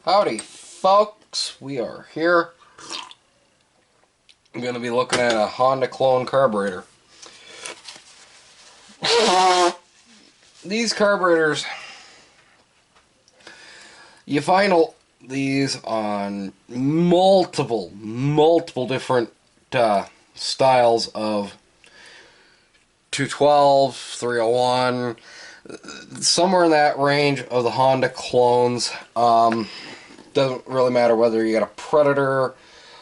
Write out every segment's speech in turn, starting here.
Howdy folks, we are here. I'm going to be looking at a Honda clone carburetor. These carburetors, you find these on multiple different styles of 212, 301, somewhere in that range of the Honda clones. Doesn't really matter whether you got a Predator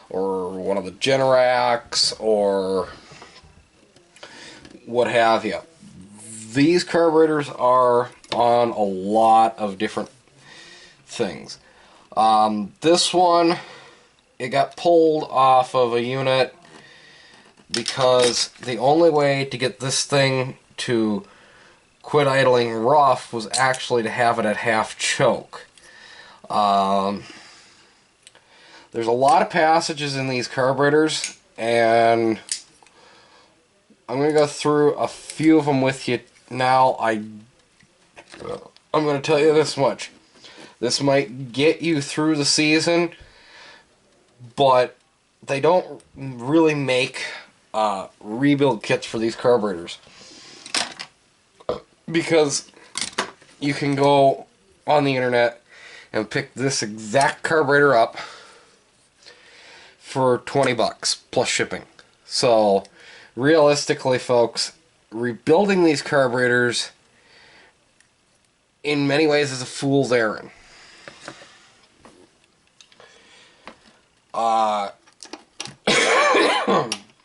or one of the Generacs or what have you. These carburetors are on a lot of different things. This one, it got pulled off of a unit because the only way to get this thing to quit idling rough was actually to have it at half choke. There's a lot of passages in these carburetors, and I'm going to go through a few of them with you now. I'm going to tell you this much. This might get you through the season, but they don't really make rebuild kits for these carburetors, because you can go on the internet and pick this exact carburetor up for 20 bucks plus shipping. So realistically, folks, rebuilding these carburetors in many ways is a fool's errand.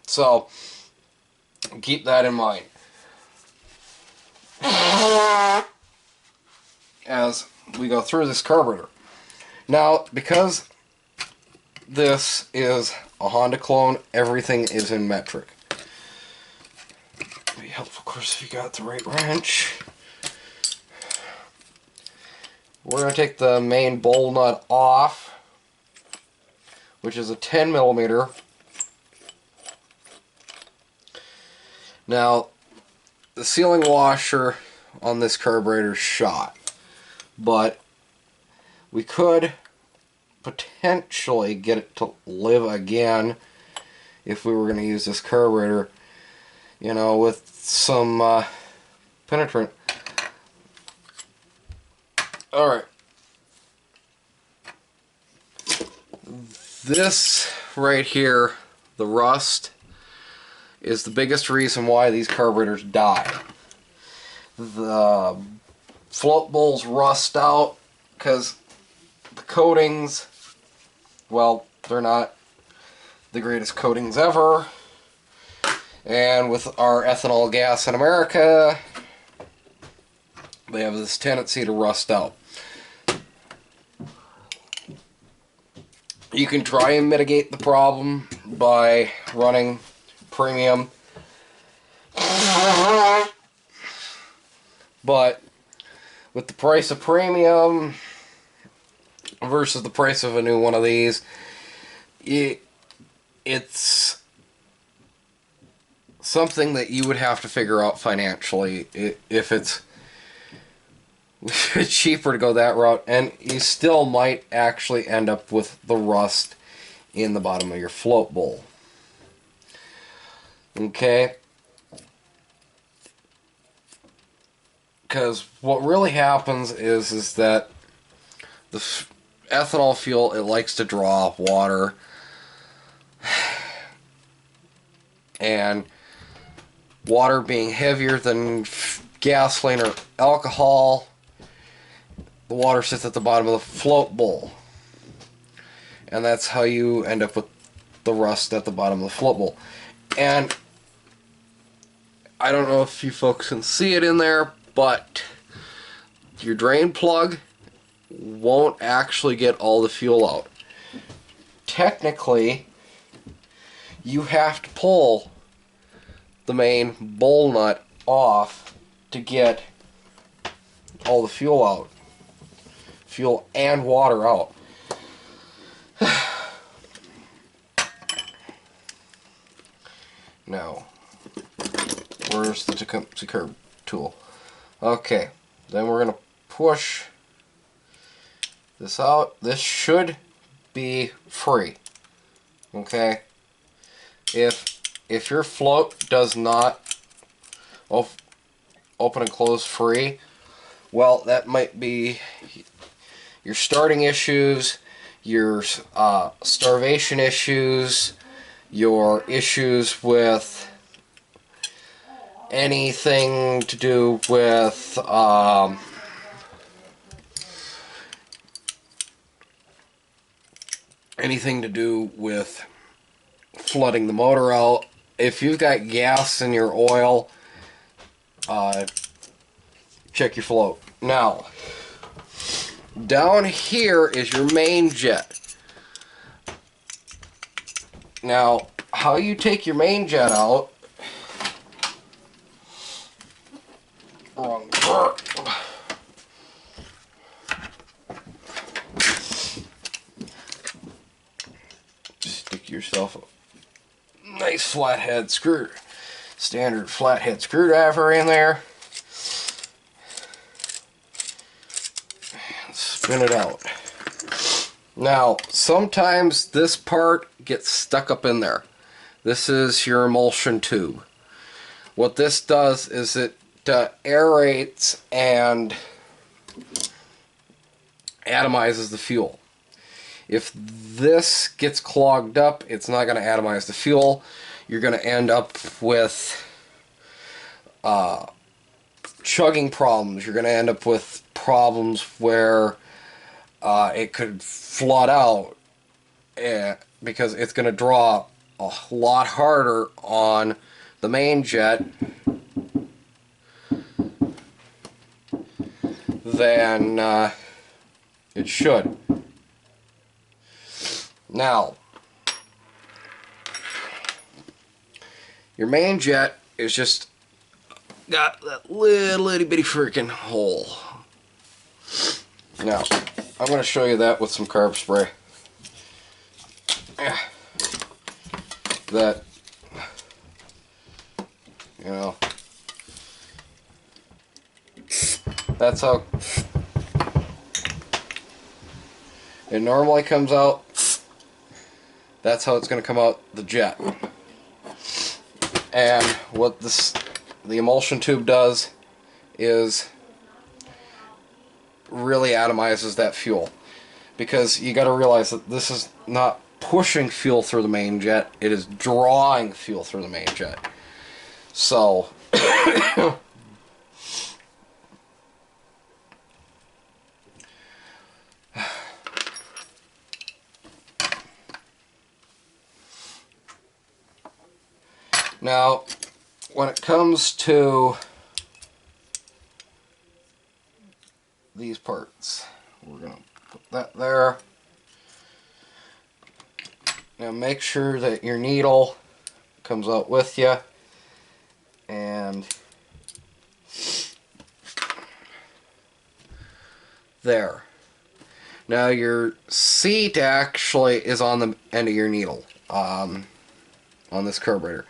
So keep that in mind as we go through this carburetor. Now, because this is a Honda clone, everything is in metric. It'd be helpful, of course, if you got the right wrench. We're going to take the main bowl nut off, which is a 10 millimeter. Now, the sealing washer on this carburetor is shot, but we could potentially get it to live again if we were going to use this carburetor, you know, with some penetrant. Alright. This right here, the rust, is the biggest reason why these carburetors die. The float bowls rust out because the coatings, well, they're not the greatest coatings ever. And with our ethanol gas in America, they have this tendency to rust out. You can try and mitigate the problem by running premium, but with the price of premium versus the price of a new one of these, it's something that you would have to figure out financially if it's cheaper to go that route, and you still might actually end up with the rust in the bottom of your float bowl. Okay? Because what really happens is that the ethanol fuel, it likes to draw water, and water being heavier than gasoline or alcohol, the water sits at the bottom of the float bowl, and that's how you end up with the rust at the bottom of the float bowl. And I don't know if you folks can see it in there, but your drain plug won't actually get all the fuel out. Technically, you have to pull the main bowl nut off to get all the fuel out. Fuel and water out. Now, where's the curb tool? Okay, then we're going to push this out. This should be free. Okay? If your float does not open and close free, well, that might be your starting issues, your starvation issues, your issues with anything to do with flooding the motor out. If you've got gas in your oil, check your float. Now, down here is your main jet. Now, how you take your main jet out, wrong part. Stick yourself a nice flathead standard flathead screwdriver in there. Spin it out. Now, sometimes this part gets stuck up in there. This is your emulsion tube. What this does is it aerates and atomizes the fuel. If this gets clogged up, it's not going to atomize the fuel. You're going to end up with chugging problems. You're going to end up with problems where it could flood out because it's going to draw a lot harder on the main jet than it should. Now, your main jet is just got that little itty bitty freaking hole. Now, I'm going to show you that with some carb spray. That, you know, that's how it normally comes out. That's how it's going to come out the jet. And what the emulsion tube does is really atomizes that fuel, because you got to realize that this is not pushing fuel through the main jet, it is drawing fuel through the main jet. So now when it comes to these parts, we're going to put that there. Now make sure that your needle comes out with you, and there. Now your seat actually is on the end of your needle on this carburetor.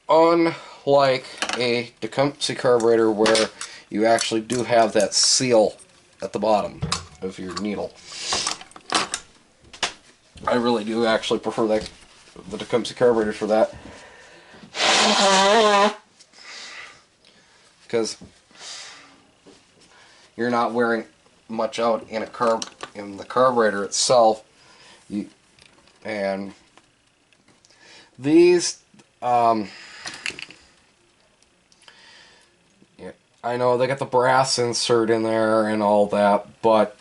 Unlike a Tecumseh carburetor where you actually do have that seal at the bottom of your needle. I really do actually prefer the Tecumseh carburetor for that, because you're not wearing much out in the carburetor itself. And these, yeah, I know they got the brass insert in there and all that, but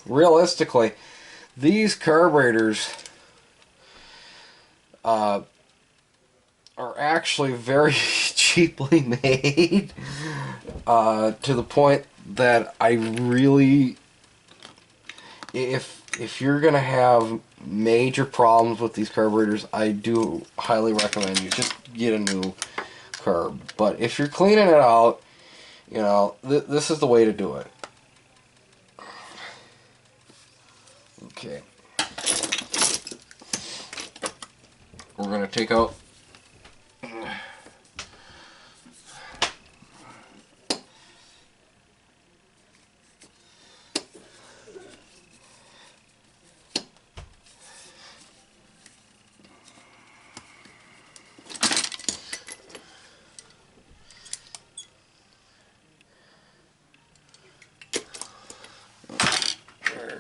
realistically, these carburetors are actually very cheaply made, to the point that I really, if you're gonna have major problems with these carburetors, I do highly recommend you just get a new carb. But if you're cleaning it out, you know, this is the way to do it. Okay. We're going to take out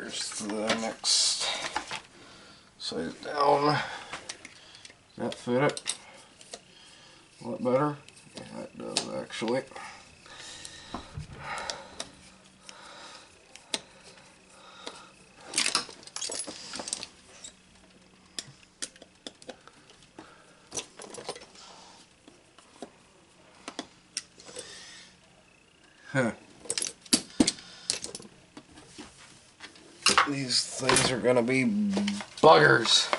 Here's the next size down. That fit it a lot better. Yeah, it does actually. Huh. These things are gonna be buggers.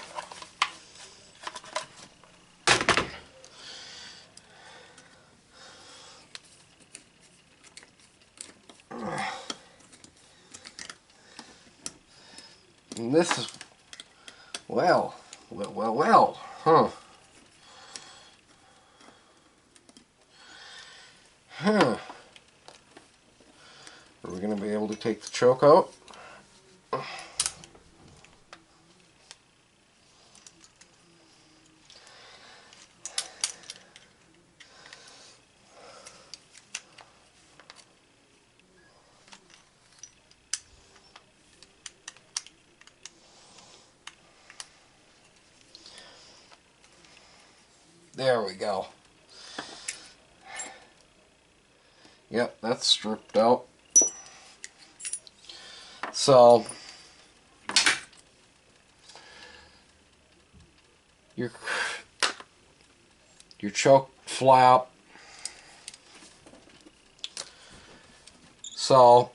And this is, well, huh. Huh. Are we going to be able to take the choke out? There we go. Yep, that's stripped out. So, your choke flap. So,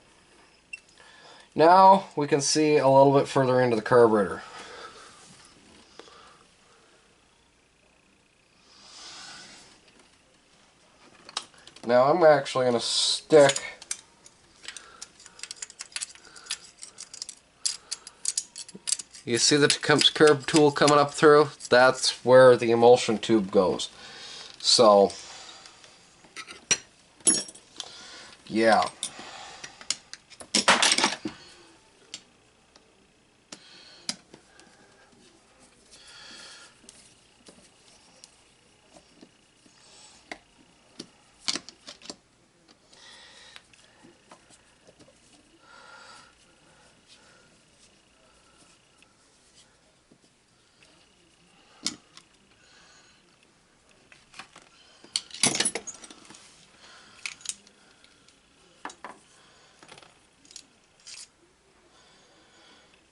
now we can see a little bit further into the carburetor. Now I'm actually going to stick you see the curb tool coming up through? That's where the emulsion tube goes. So, yeah.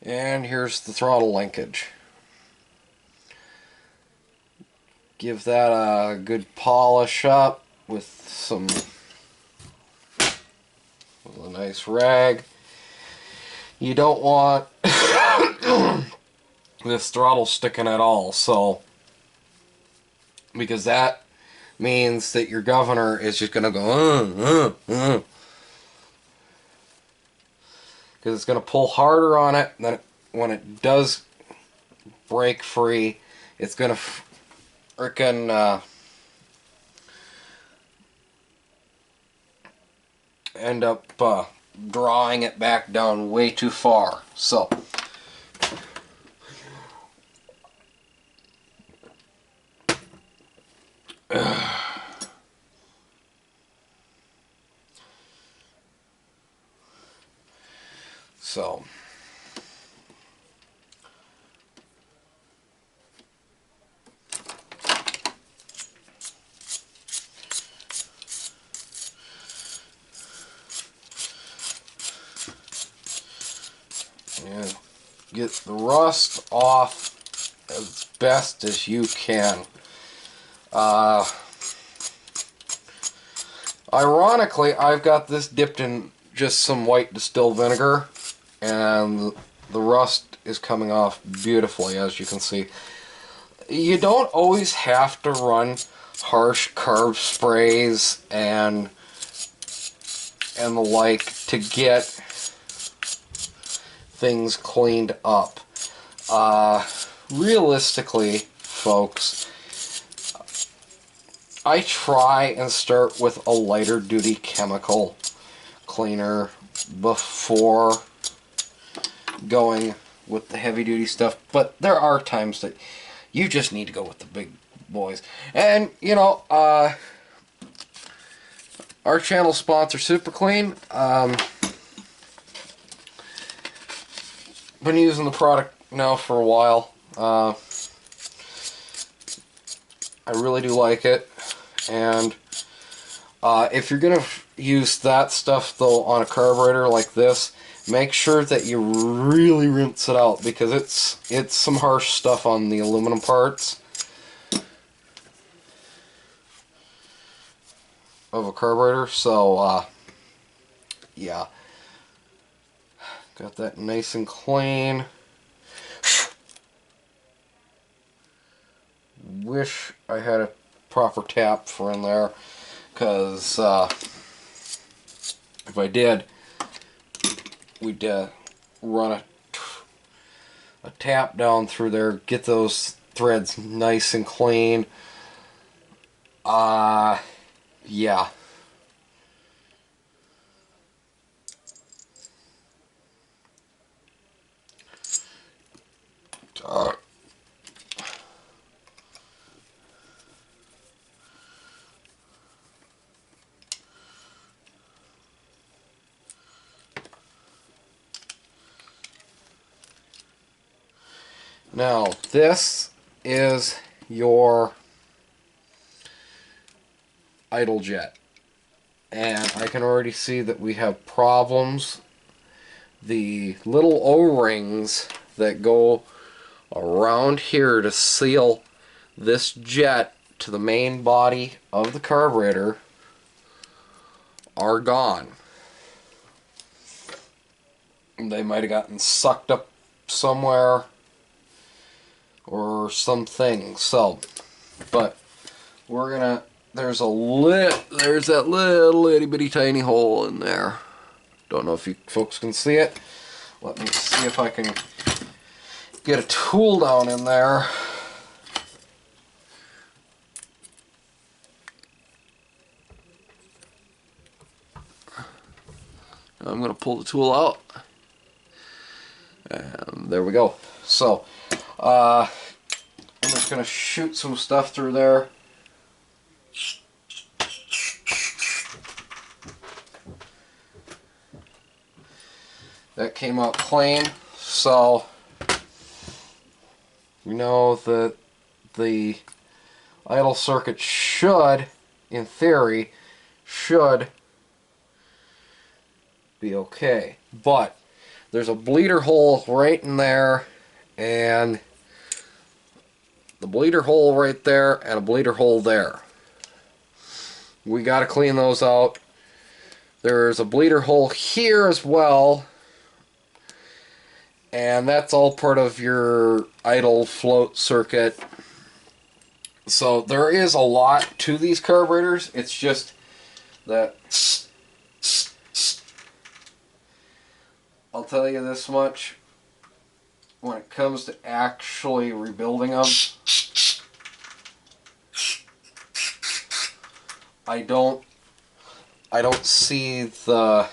And here's the throttle linkage. Give that a good polish up with a nice rag. You don't want this throttle sticking at all, so because that means that your governor is just going to go because it's going to pull harder on it. Then when it does break free, it's going to frickin' end up drawing it back down way too far. So so and get the rust off as best as you can. Ironically, I've got this dipped in just some white distilled vinegar, and the rust is coming off beautifully, as you can see. You don't always have to run harsh carb sprays and the like to get things cleaned up. Realistically, folks, I try and start with a lighter duty chemical cleaner before going with the heavy duty stuff, but there are times that you just need to go with the big boys. And you know, our channel sponsor, Super Clean, been using the product now for a while. I really do like it, and if you're gonna use that stuff though on a carburetor like this, make sure that you really rinse it out, because it's some harsh stuff on the aluminum parts of a carburetor. So yeah, got that nice and clean. Wish I had a proper tap for in there, because if I did, we'd run a tap down through there, get those threads nice and clean. Yeah. Now, this is your idle jet, and I can already see that we have problems. The little O-rings that go around here to seal this jet to the main body of the carburetor are gone. They might have gotten sucked up somewhere or something. So, but we're gonna, there's that little itty bitty tiny hole in there. Don't know if you folks can see it. Let me see if I can get a tool down in there. I'm gonna pull the tool out, and there we go. So I'm just gonna shoot some stuff through there. That came out clean, so we know that the idle circuit should, in theory, should be okay. But there's a bleeder hole right in there, and the bleeder hole right there, and a bleeder hole there. We got to clean those out. There's a bleeder hole here as well, and that's all part of your idle float circuit. So there is a lot to these carburetors. It's just that I'll tell you this much: when it comes to actually rebuilding them, I don't see the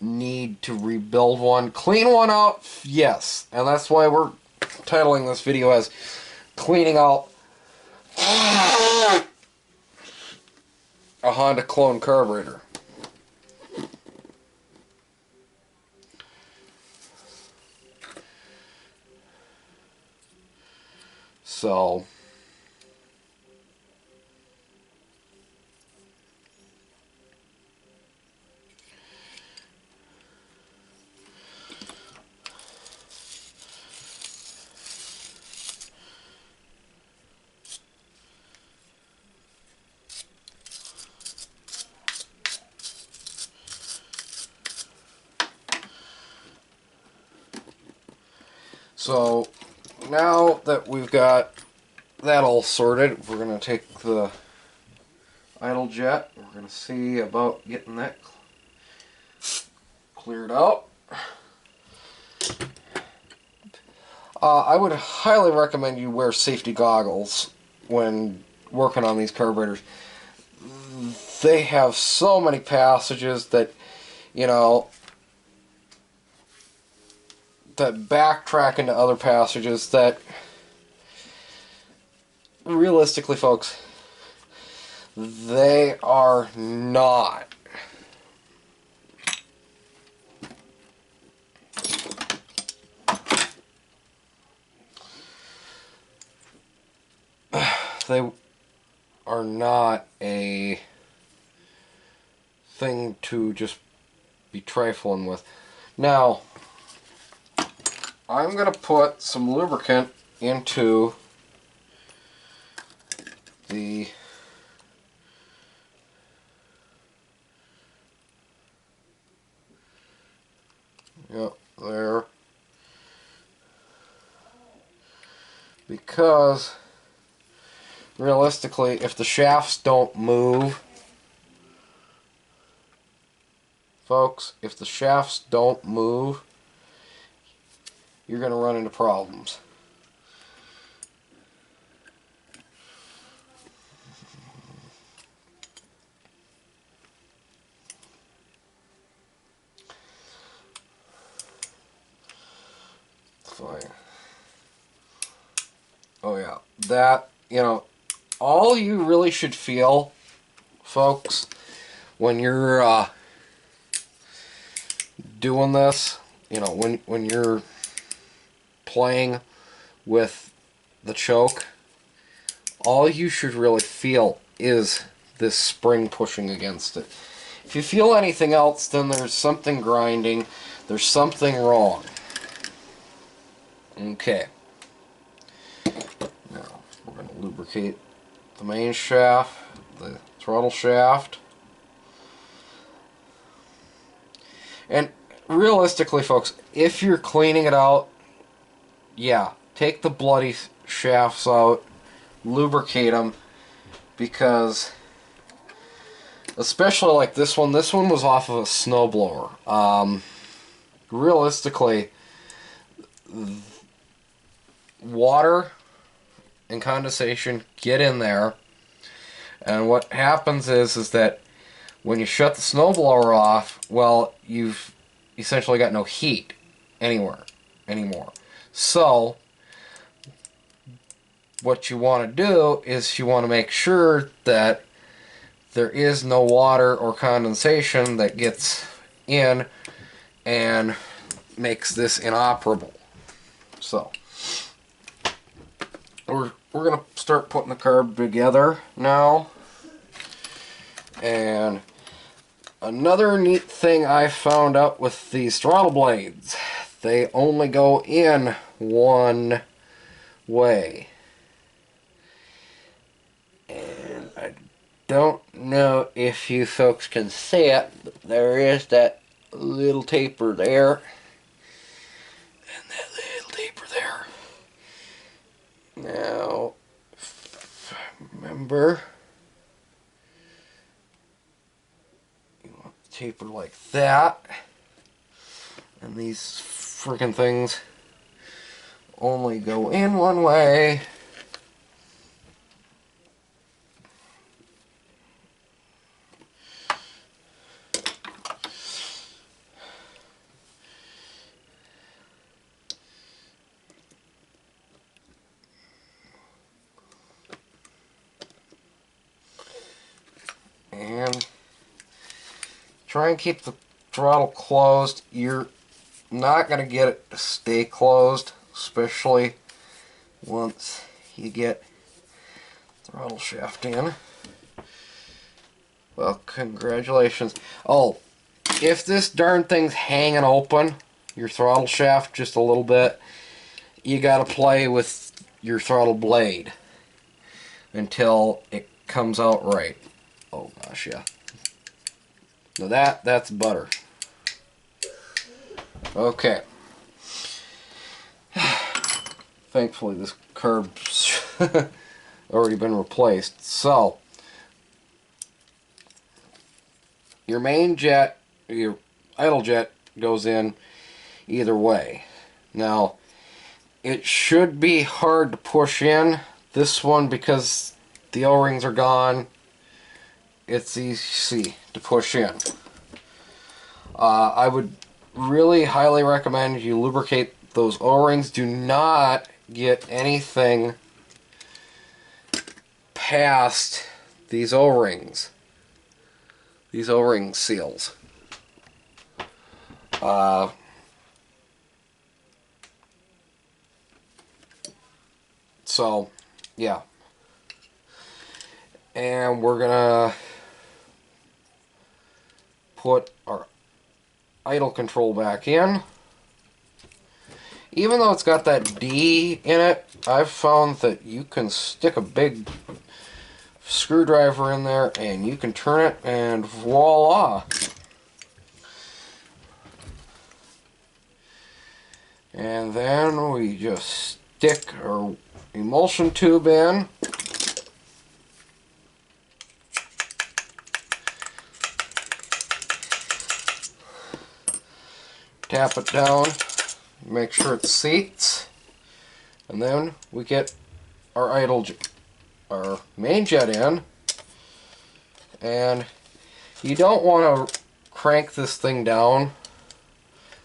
need to rebuild one. Clean one out, yes, and that's why we're titling this video as cleaning out a Honda clone carburetor. So So now that we've got that all sorted, we're going to take the idle jet. We're going to see about getting that cleared out. I would highly recommend you wear safety goggles when working on these carburetors. They have so many passages that, you know, that backtrack into other passages that, realistically, folks, they are not they are not a thing to just be trifling with. Now, I'm going to put some lubricant into the there, because realistically, if the shafts don't move, folks, if the shafts don't move, you're going to run into problems. Fine. Oh yeah, that, all you really should feel, folks, when you're doing this, when you're playing with the choke, all you should really feel is this spring pushing against it. If you feel anything else, then there's something grinding, there's something wrong. Okay. Now, we're going to lubricate the main shaft, the throttle shaft. And realistically, folks, if you're cleaning it out, yeah, take the bloody shafts out, lubricate them, because especially like this one was off of a snowblower. Realistically, water and condensation get in there, and what happens is that when you shut the snowblower off, well, you've essentially got no heat anymore. So what you want to do is you want to make sure that there is no water or condensation that gets in and makes this inoperable. So we're going to start putting the carb together now. And another neat thing I found out with these throttle blades, they only go in one way. And I don't know if you folks can see it, but there is that little taper there. And that little taper there. Now, remember, you want the taper like that. And these freaking things only go in one way. And try and keep the throttle closed. You're not going to get it to stay closed, especially once you get throttle shaft in. Well, congratulations. Oh, if this darn thing's hanging open, your throttle shaft just a little bit, you got to play with your throttle blade until it comes out right. Oh gosh, yeah. Now that's butter. Okay. Thankfully this carb's already been replaced. So your main jet, your idle jet goes in either way. Now it should be hard to push in. This one, because the O-rings are gone, it's easy to push in. I would really highly recommend you lubricate those O-rings. Do not get anything past these O-rings. These O-ring seals. So, yeah. And we're gonna put our idle control back in. Even though it's got that D in it, I've found that you can stick a big screwdriver in there and you can turn it, and voila! And then we just stick our emulsion tube in. Tap it down, make sure it seats, and then we get our our main jet in. And you don't want to crank this thing down,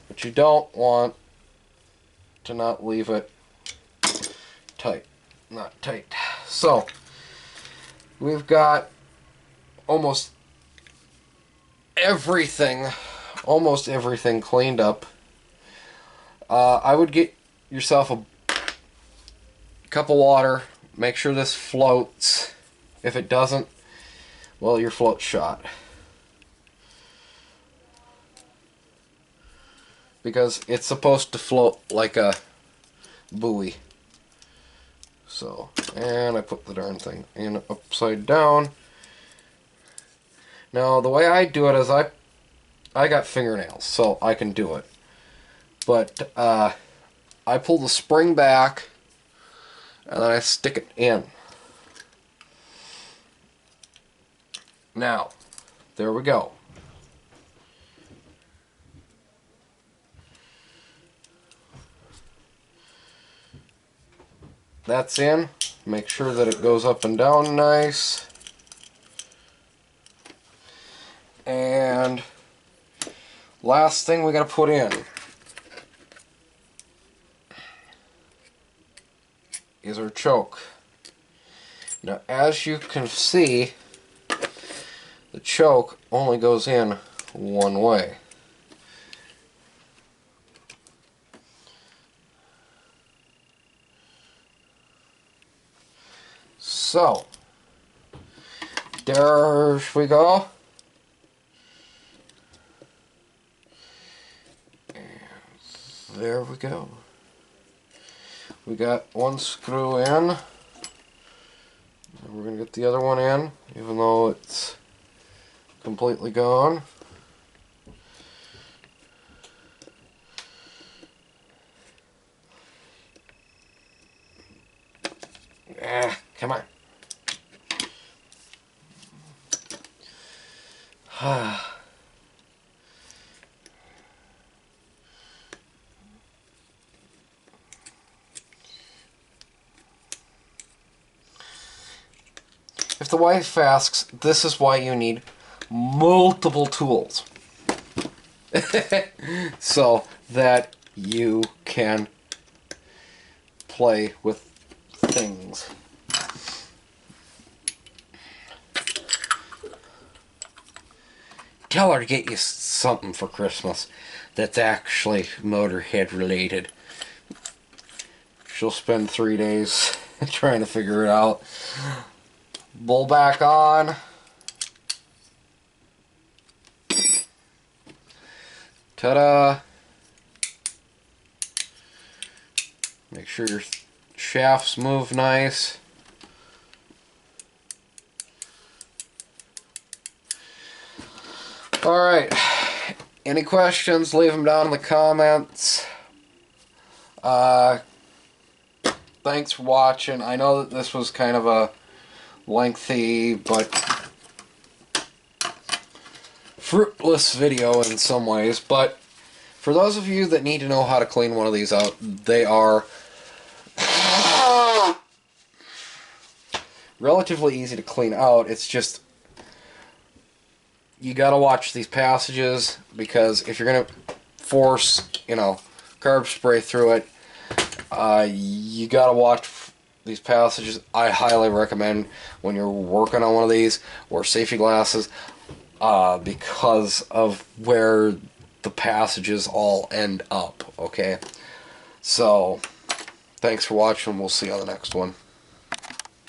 but you don't want to not leave it tight. Not tight. So we've got almost everything cleaned up. I would get yourself a cup of water. Make sure this floats. If it doesn't, well, your float's shot. Because it's supposed to float like a buoy. So, and I put the darn thing in upside down. Now, the way I do it is I got fingernails, so I can do it. But I pull the spring back, and then I stick it in. Now, there we go. That's in. Make sure that it goes up and down nice. And last thing we got to put in is our choke. Now, as you can see, the choke only goes in one way. So, there we go. And there we go. We got one screw in. And we're going to get the other one in, even though it's completely gone. Come on. If the wife asks, this is why you need multiple tools. So that you can play with things. Tell her to get you something for Christmas that's actually Motorhead related. She'll spend 3 days trying to figure it out. Bull back on. Ta-da! Make sure your shafts move nice. Alright, any questions, leave them down in the comments. Thanks for watching. I know that this was kind of a lengthy but fruitless video in some ways, but for those of you that need to know how to clean one of these out, they are relatively easy to clean out. It's just you gotta watch these passages, because if you're gonna force, carb spray through it, you gotta watch these passages. I highly recommend when you're working on one of these, wear safety glasses, because of where the passages all end up, okay? So, thanks for watching. We'll see you on the next one.